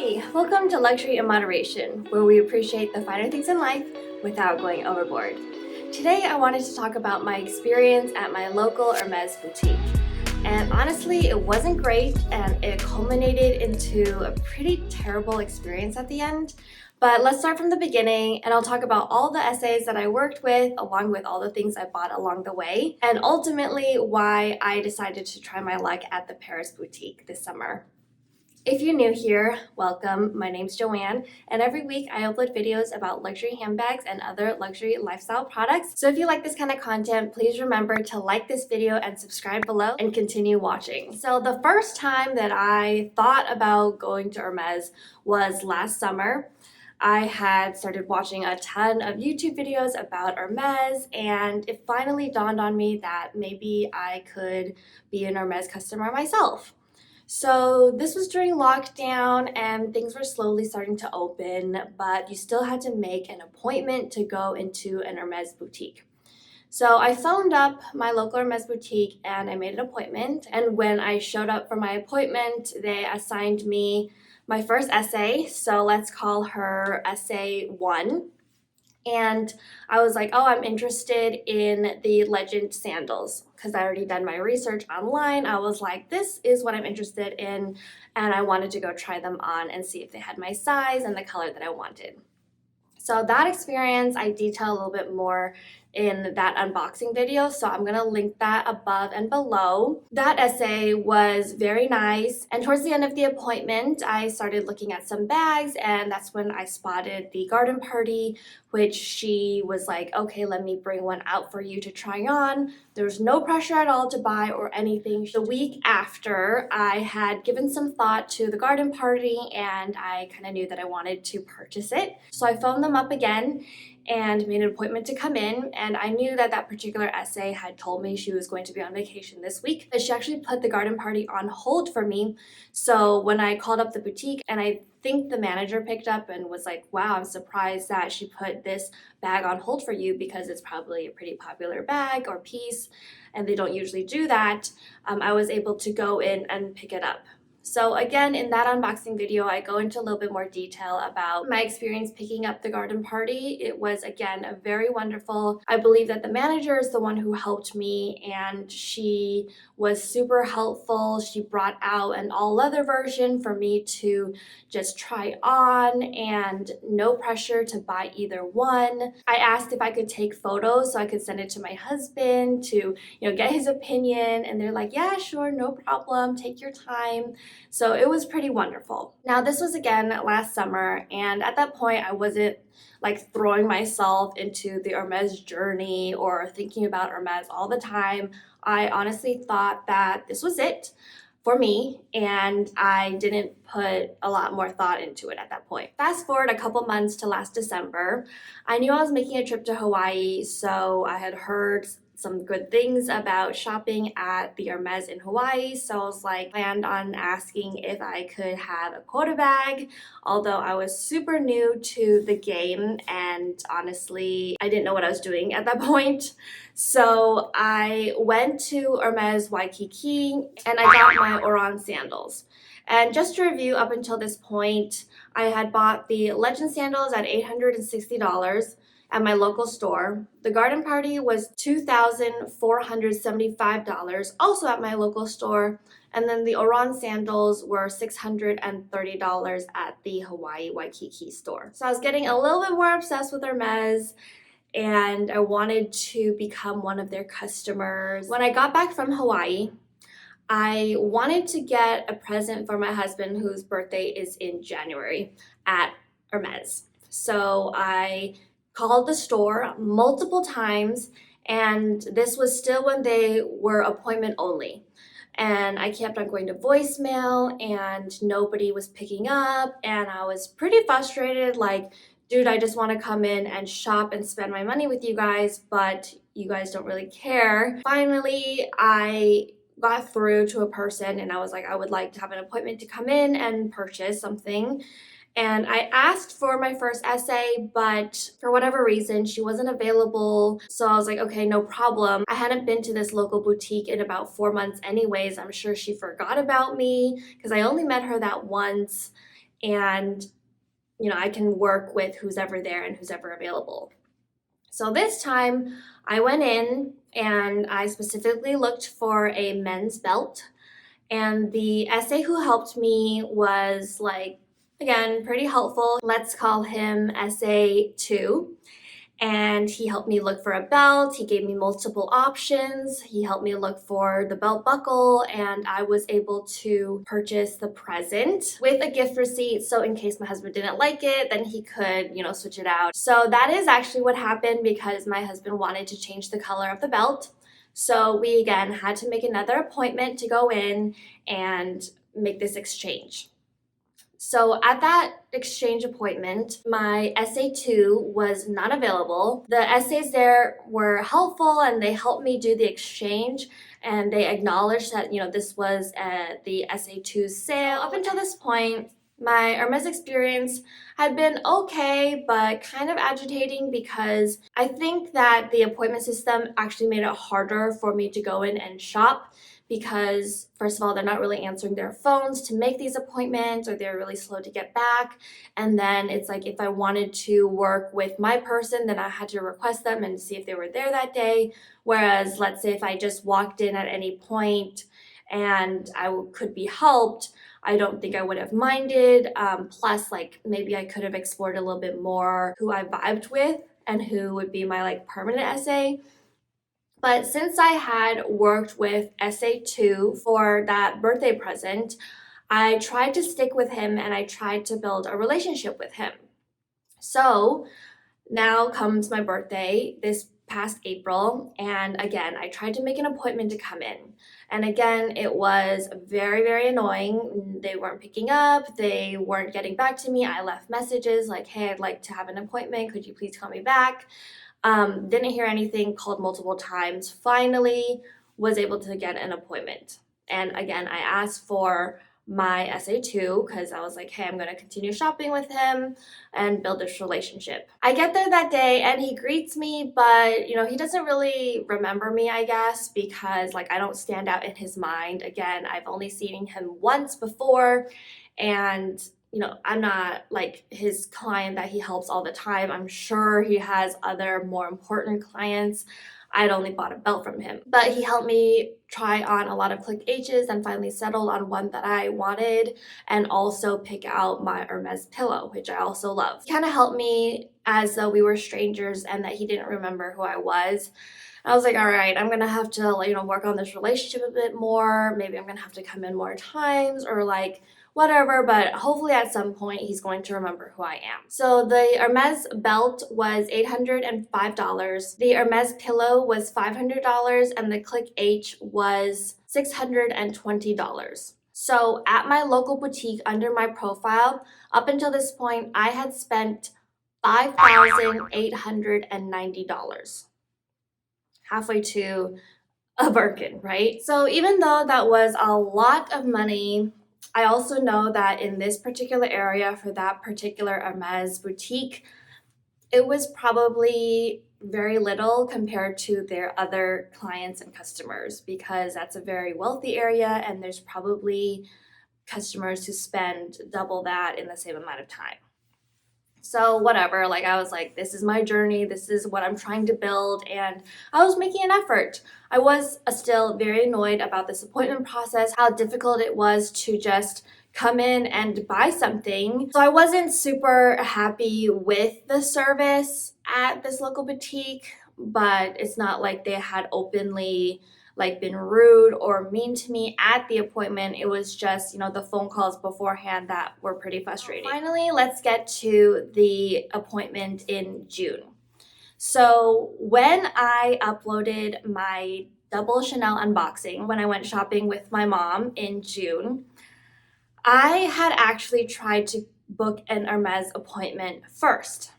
Hi, welcome to Luxury in Moderation, where we appreciate the finer things in life without going overboard. Today I wanted to talk about my experience at my local Hermes boutique. And honestly, it wasn't great and it culminated into a pretty terrible experience at the end. But let's start from the beginning and I'll talk about all the essays that I worked with along with all the things I bought along the way and ultimately why I decided to try my luck at the Paris boutique this summer. If you're new here, welcome. My name's Joanne, and every week I upload videos about luxury handbags and other luxury lifestyle products. So if you like this kind of content, please remember to like this video and subscribe below and continue watching. So the first time that I thought about going to Hermes was last summer. I had started watching a ton of YouTube videos about Hermes, and it finally dawned on me that maybe I could be an Hermes customer myself. So this was during lockdown and things were slowly starting to open, but you still had to make an appointment to go into an Hermes boutique. So I phoned up my local Hermes boutique and I made an appointment. And when I showed up for my appointment, they assigned me my first essay. So let's call her essay 1. And I was like, oh, I'm interested in the Legend sandals because I already done my research online. I was like, this is what I'm interested in. And I wanted to go try them on and see if they had my size and the color that I wanted. So that experience I detail a little bit more in that unboxing video, so I'm gonna link that above and below. That essay was very nice, and towards the end of the appointment I started looking at some bags, and that's when I spotted the garden party, which she was like, okay, let me bring one out for you to try on. There's no pressure at all to buy or anything. The week after, I had given some thought to the garden party and I kind of knew that I wanted to purchase it. So I phoned them up again and made an appointment to come in, and I knew that that particular essay had told me she was going to be on vacation this week, but she actually put the garden party on hold for me. So when I called up the boutique, and I think the manager picked up and was like, wow, I'm surprised that she put this bag on hold for you because it's probably a pretty popular bag or piece and they don't usually do that. I was able to go in and pick it up. So again, in that unboxing video, I go into a little bit more detail about my experience picking up the garden party. It was, again, a very wonderful. I believe that the manager is the one who helped me, and she was super helpful. She brought out an all leather version for me to just try on, and no pressure to buy either one. I asked if I could take photos so I could send it to my husband to, get his opinion, and they're like, yeah, sure, no problem, take your time. So it was pretty wonderful. Now this was again last summer, and at that point I wasn't like throwing myself into the Hermes journey or thinking about Hermes all the time. I honestly thought that this was it for me, and I didn't put a lot more thought into it at that point. Fast forward a couple months to last December, I knew I was making a trip to Hawaii, so I had heard some good things about shopping at the Hermes in Hawaii, so I was like, planned on asking if I could have a quota bag, although I was super new to the game and honestly I didn't know what I was doing at that point. So I went to Hermes Waikiki and I got my Oran sandals. And just to review, up until this point, I had bought the Legend sandals at $860 at my local store. The garden party was $2,475, also at my local store. And then the Oran sandals were $630 at the Hawaii Waikiki store. So I was getting a little bit more obsessed with Hermes, and I wanted to become one of their customers. When I got back from Hawaii, I wanted to get a present for my husband whose birthday is in January at Hermes. So I called the store multiple times, and this was still when they were appointment only. And I kept on going to voicemail and nobody was picking up, and I was pretty frustrated, like, dude, I just want to come in and shop and spend my money with you guys, but you guys don't really care. Finally, I got through to a person and I was like, I would like to have an appointment to come in and purchase something. And I asked for my first essay, but for whatever reason, she wasn't available. So I was like, okay, no problem. I hadn't been to this local boutique in about 4 months anyways. I'm sure she forgot about me because I only met her that once. and I can work with who's ever there and who's ever available. So this time I went in and I specifically looked for a men's belt, and the SA who helped me was like, again, pretty helpful. Let's call him SA2. And he helped me look for a belt. He gave me multiple options. He helped me look for the belt buckle, and I was able to purchase the present with a gift receipt. So in case my husband didn't like it, then he could, switch it out. So that is actually what happened because my husband wanted to change the color of the belt. So we again had to make another appointment to go in and make this exchange. So at that exchange appointment, my SA2 was not available. The SAs there were helpful and they helped me do the exchange, and they acknowledged that, this was the SA2's sale. Up until this point, my Hermes experience had been okay, but kind of agitating because I think that the appointment system actually made it harder for me to go in and shop because, first of all, they're not really answering their phones to make these appointments, or they're really slow to get back. And then it's like if I wanted to work with my person, then I had to request them and see if they were there that day. Whereas, let's say if I just walked in at any point and I could be helped, I don't think I would have minded. Plus, like, maybe I could have explored a little bit more who I vibed with and who would be my permanent SA. But since I had worked with SA2 for that birthday present, I tried to stick with him and I tried to build a relationship with him. So now comes my birthday this past April, and again, I tried to make an appointment to come in. And again, it was very, very annoying. They weren't picking up, they weren't getting back to me. I left messages like, hey, I'd like to have an appointment. Could you please call me back? Didn't hear anything, called multiple times. Finally was able to get an appointment. And again, I asked for my SA2 because I was like, hey, I'm going to continue shopping with him and build this relationship. I get there that day and he greets me, but he doesn't really remember me, I guess, because I don't stand out in his mind. Again, I've only seen him once before, and I'm not like his client that he helps all the time. I'm sure he has other more important clients. I'd only bought a belt from him, but he helped me try on a lot of click H's and finally settled on one that I wanted, and also pick out my Hermes pillow, which I also love. He kind of helped me as though we were strangers and that he didn't remember who I was. I was like, all right, I'm gonna have to work on this relationship a bit more. Maybe I'm gonna have to come in more times, or whatever, but hopefully at some point he's going to remember who I am. So the Hermes belt was $805, the Hermes pillow was $500, and the Click H was $620. So at my local boutique under my profile, up until this point, I had spent $5,890. Halfway to a Birkin, right? So even though that was a lot of money, I also know that in this particular area for that particular Hermes boutique, it was probably very little compared to their other clients and customers, because that's a very wealthy area and there's probably customers who spend double that in the same amount of time. So whatever, I was like, this is my journey, this is what I'm trying to build, and I was making an effort. I was still very annoyed about this appointment process, how difficult it was to just come in and buy something. So I wasn't super happy with the service at this local boutique, but it's not like they had openly been rude or mean to me at the appointment. It was just, the phone calls beforehand that were pretty frustrating. Finally, let's get to the appointment in June. So when I uploaded my double Chanel unboxing, when I went shopping with my mom in June, I had actually tried to book an Hermes appointment first,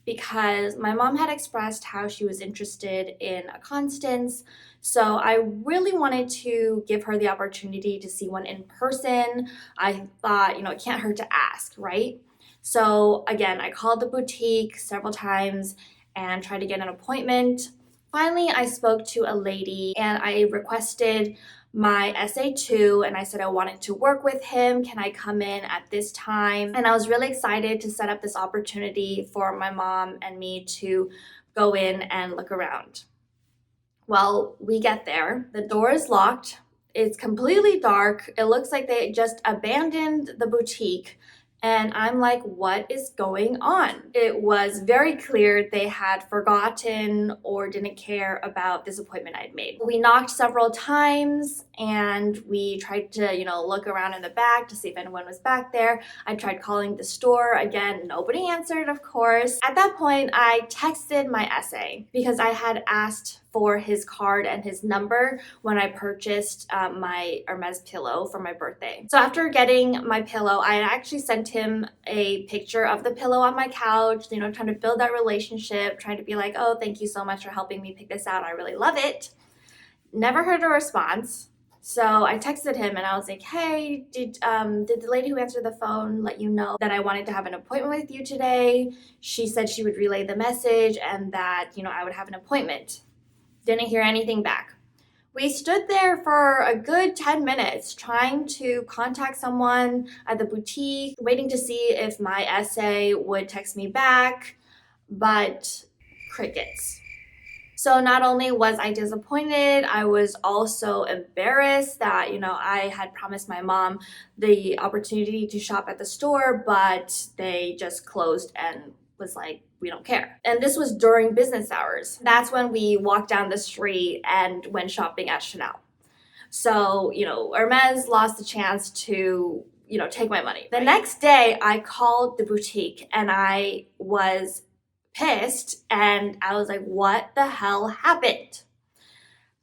because my mom had expressed how she was interested in a Constance. So I really wanted to give her the opportunity to see one in person. I thought, it can't hurt to ask, right? So again, I called the boutique several times and tried to get an appointment. Finally, I spoke to a lady and I requested my SA2 and I said I wanted to work with him. Can I come in at this time? And I was really excited to set up this opportunity for my mom and me to go in and look around. Well, we get there. The door is locked. It's completely dark. It looks like they just abandoned the boutique. And I'm like, what is going on? It was very clear they had forgotten or didn't care about this appointment I'd made. We knocked several times and we tried to, look around in the back to see if anyone was back there. I tried calling the store. Again, nobody answered, of course. At that point, I texted my SA because I had asked for his card and his number when I purchased my Hermes pillow for my birthday. So after getting my pillow, I actually sent him a picture of the pillow on my couch, trying to build that relationship, trying to be like, oh, thank you so much for helping me pick this out. I really love it. Never heard a response. So I texted him and I was like, hey, did the lady who answered the phone let you know that I wanted to have an appointment with you today? She said she would relay the message and that, I would have an appointment. Didn't hear anything back. We stood there for a good 10 minutes trying to contact someone at the boutique, waiting to see if my SA would text me back, but crickets. So not only was I disappointed, I was also embarrassed that, I had promised my mom the opportunity to shop at the store, but they just closed and was like, we don't care. And this was during business hours. That's when we walked down the street and went shopping at Chanel. So, Hermes lost the chance to, take my money. The next day, I called the boutique and I was pissed and I was like, what the hell happened?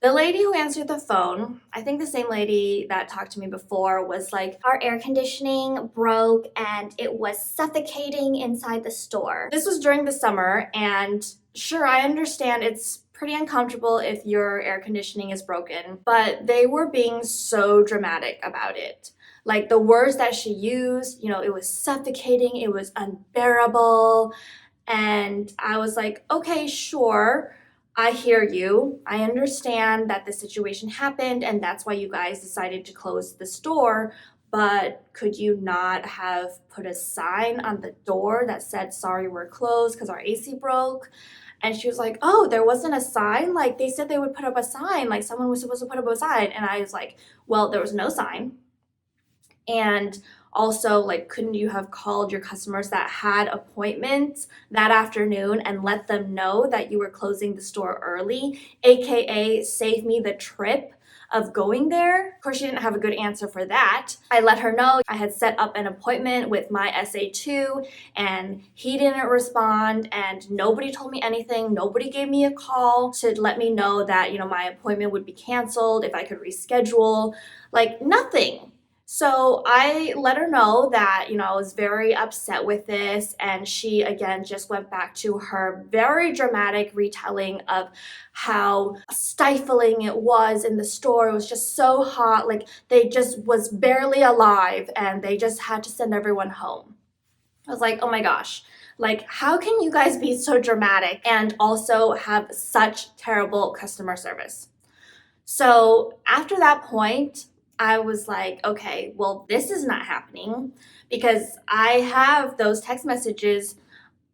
The lady who answered the phone, I think the same lady that talked to me before, was like, our air conditioning broke and it was suffocating inside the store. This was during the summer, and sure, I understand it's pretty uncomfortable if your air conditioning is broken, but they were being so dramatic about it. Like the words that she used, it was suffocating, it was unbearable. And I was like, okay, sure. I hear you. I understand that the situation happened and that's why you guys decided to close the store, but could you not have put a sign on the door that said, sorry, we're closed because our AC broke? And she was like, oh, there wasn't a sign? Like they said they would put up a sign, like someone was supposed to put up a sign. And I was like, well, there was no sign. And also, like, couldn't you have called your customers that had appointments that afternoon and let them know that you were closing the store early, aka save me the trip of going there? Of course, she didn't have a good answer for that. I let her know I had set up an appointment with my SA2 and he didn't respond and nobody told me anything. Nobody gave me a call to let me know that, my appointment would be canceled, if I could reschedule, like nothing. So I let her know that, I was very upset with this, and she again just went back to her very dramatic retelling of how stifling it was in the store. It was just so hot, like they just was barely alive and they just had to send everyone home. I was like, oh my gosh, like how can you guys be so dramatic and also have such terrible customer service? So after that point, I was like, okay, well, this is not happening because I have those text messages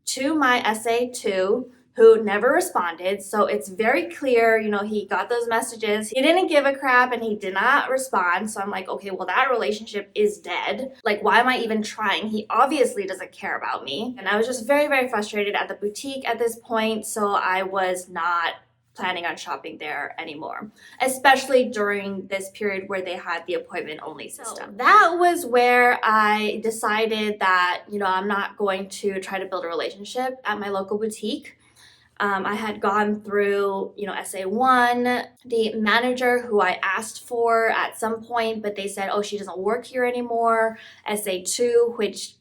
to my SA2 who never responded. So it's very clear, he got those messages. He didn't give a crap and he did not respond. So I'm like, okay, well, that relationship is dead. Like, why am I even trying? He obviously doesn't care about me. And I was just very, very frustrated at the boutique at this point. So I was not planning on shopping there anymore, especially during this period where they had the appointment only system. So that was where I decided that, I'm not going to try to build a relationship at my local boutique. I had gone through, SA1, the manager who I asked for at some point, but they said, oh, she doesn't work here anymore. SA2, which,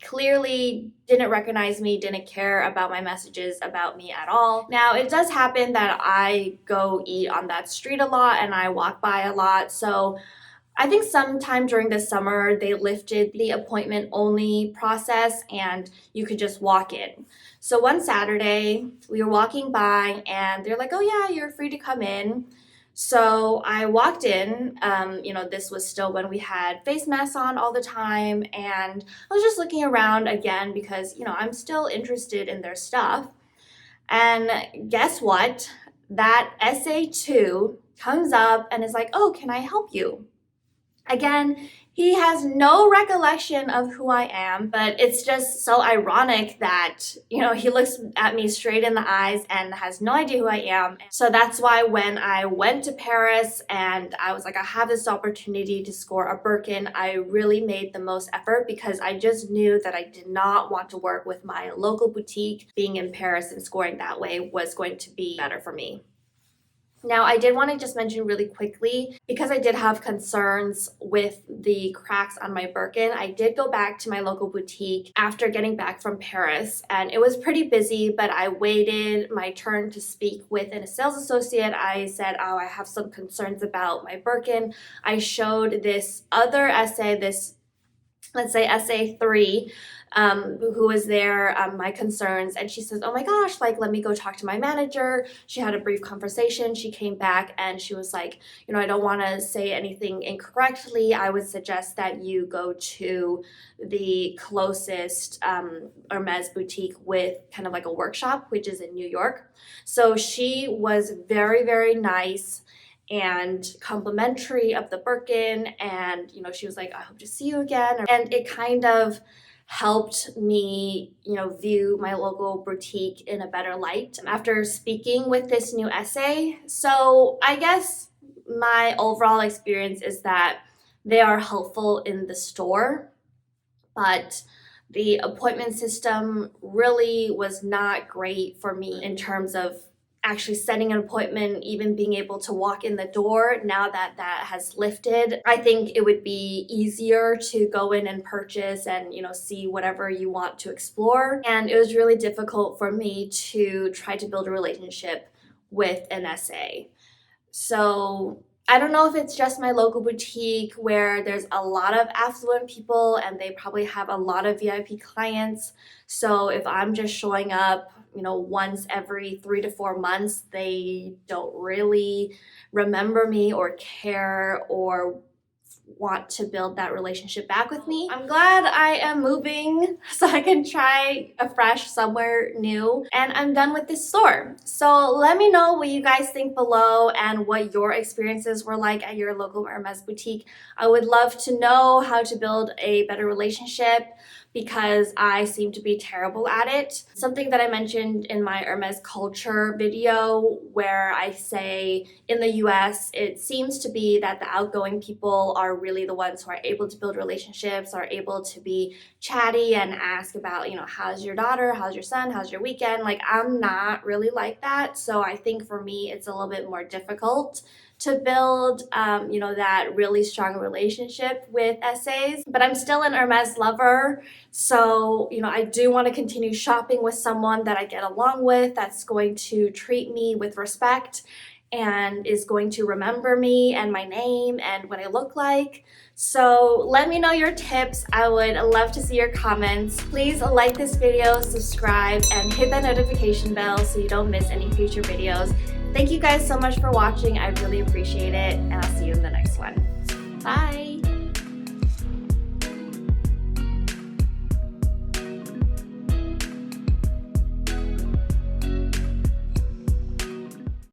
clearly didn't recognize me, didn't care about my messages about me at all. Now, it does happen that I go eat on that street a lot and I walk by a lot. So I think sometime during the summer, they lifted the appointment only process and you could just walk in. So one Saturday, we were walking by and they're like, oh yeah, you're free to come in. So I walked in, this was still when we had face masks on all the time, and I was just looking around again because, I'm still interested in their stuff. And guess what? That SA2 comes up and is like, oh, can I help you? Again, he has no recollection of who I am, but it's just so ironic that, he looks at me straight in the eyes and has no idea who I am. So that's why when I went to Paris and I was like, I have this opportunity to score a Birkin, I really made the most effort because I just knew that I did not want to work with my local boutique. Being in Paris and scoring that way was going to be better for me. Now, I did want to just mention really quickly, because I did have concerns with the cracks on my Birkin, I did go back to my local boutique after getting back from Paris, and it was pretty busy, but I waited my turn to speak with a sales associate. I said, oh, I have some concerns about my Birkin. I showed this other essay, let's say SA3, who was there, my concerns, and she says, oh my gosh, like, let me go talk to my manager. She had a brief conversation. She came back and she was like, I don't want to say anything incorrectly. I would suggest that you go to the closest Hermes boutique with kind of like a workshop, which is in New York. So she was very, very nice and complimentary of the Birkin, and she was like, I hope to see you again, and it kind of helped me view my local boutique in a better light after speaking with this new essay. So I guess my overall experience is that they are helpful in the store, but the appointment system really was not great for me in terms of actually setting an appointment, even being able to walk in the door. Now that that has lifted, I think it would be easier to go in and purchase and, see whatever you want to explore. And it was really difficult for me to try to build a relationship with an SA. So I don't know if it's just my local boutique where there's a lot of affluent people and they probably have a lot of VIP clients. So if I'm just showing up, once every 3 to 4 months, they don't really remember me or care or want to build that relationship back with me. I'm glad I am moving so I can try afresh somewhere new, and I'm done with this store. So let me know what you guys think below and what your experiences were like at your local Hermes boutique. I would love to know how to build a better relationship because I seem to be terrible at it. Something that I mentioned in my Hermes culture video where I say in the US, it seems to be that the outgoing people are really the ones who are able to build relationships, are able to be chatty and ask about, how's your daughter, how's your son, how's your weekend? Like, I'm not really like that. So I think for me, it's a little bit more difficult to build, that really strong relationship with SAs. But I'm still an Hermes lover. So, I do want to continue shopping with someone that I get along with, that's going to treat me with respect and is going to remember me and my name and what I look like. So let me know your tips. I would love to see your comments. Please like this video, subscribe, and hit that notification bell so you don't miss any future videos. Thank you guys so much for watching. I really appreciate it, and I'll see you in the next one. Bye!